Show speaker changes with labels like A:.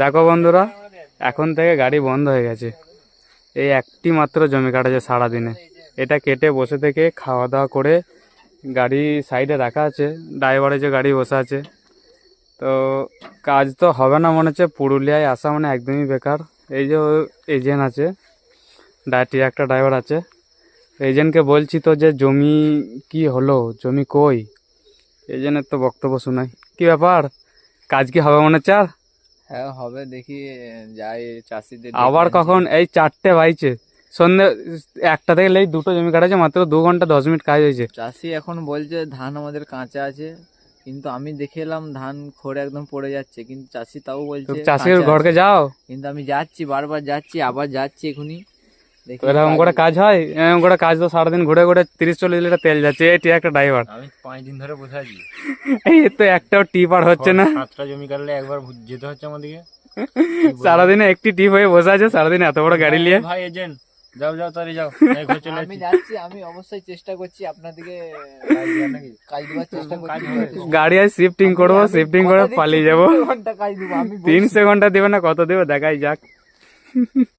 A: দেখো বন্ধুরা, এখন থেকে গাড়ি বন্ধ হয়ে গেছে। এই একটি মাত্র জমি কাটাছে সারাদিনে। এটা কেটে বসে থেকে খাওয়া দাওয়া করে গাড়ি সাইডে রাখা আছে, ড্রাইভারে যে গাড়ি বসে আছে। তো কাজ তো হবে না মনে হচ্ছে, পুরুলিয়ায় আসা মানে একদমই বেকার। এই যে এজেন্ট আছে, একটা ড্রাইভার আছে, এজেন্টকে বলছি তো যে জমি কি হলো, জমি কই, এজেন্টের তো বক্তব্য শোনাই। কি ব্যাপার, কাজ কি হবে মনে হচ্ছে? আর
B: হ্যাঁ হবে, দেখি যাই চাষিদের
A: আবার কখন এই 4টে বাইছে, সন্ধ্যে 1টা থেকে লেই 2টো জমি কাটাছে, মাত্র 2 ঘন্টা 10 মিনিট কাজ হয়েছে।
B: চাষি এখন বলছে ধান আমাদের কাঁচা আছে, কিন্তু আমি দেখে এলাম ধান খড়ে একদম পড়ে যাচ্ছে, কিন্তু চাষি তাও বলছে
A: চাষির
B: কাঁচা
A: ঘরকে
B: আছে।
A: যাও,
B: কিন্তু আমি যাচ্ছি, বারবার যাচ্ছি, আবার যাচ্ছি এখনই। দেখি
A: এরকম করে কাজ হয়? এরকম করে কাজ তো সারাদিন ঘুরে ঘুরে 30-40 লিটার তেল যাচ্ছে। এটি একটা ড্রাইভার,
C: আমি 5 দিন ধরে বসে আছি।
A: এই তো একটাও টিপ আর হচ্ছে না।
C: 7টা জমি কাটলে একবার যেতে হচ্ছে আমাদেরকে।
A: সারাদিনে একটি টিপ হয়ে বসে আছে, সারাদিন এত বড় গাড়ি নিয়ে।
C: ভাই এজেন্ট, যাও যাও তাড়াতাড়ি যাও, এই ঘর চলে
B: আমি
C: যাচ্ছি।
B: যাচ্ছি, আমি অবশ্যই চেষ্টা করছি আপনাদেরকে কাজ দেওয়ার চেষ্টা করছি।
A: গাড়ি আর শিফটিং করবো, শিফটিং করে পালিয়ে যাবো।
B: 3 ঘন্টা কাজ দেবো আমি।
A: 300 ঘন্টা দেবে না, কত দেবে দেখাই যাক।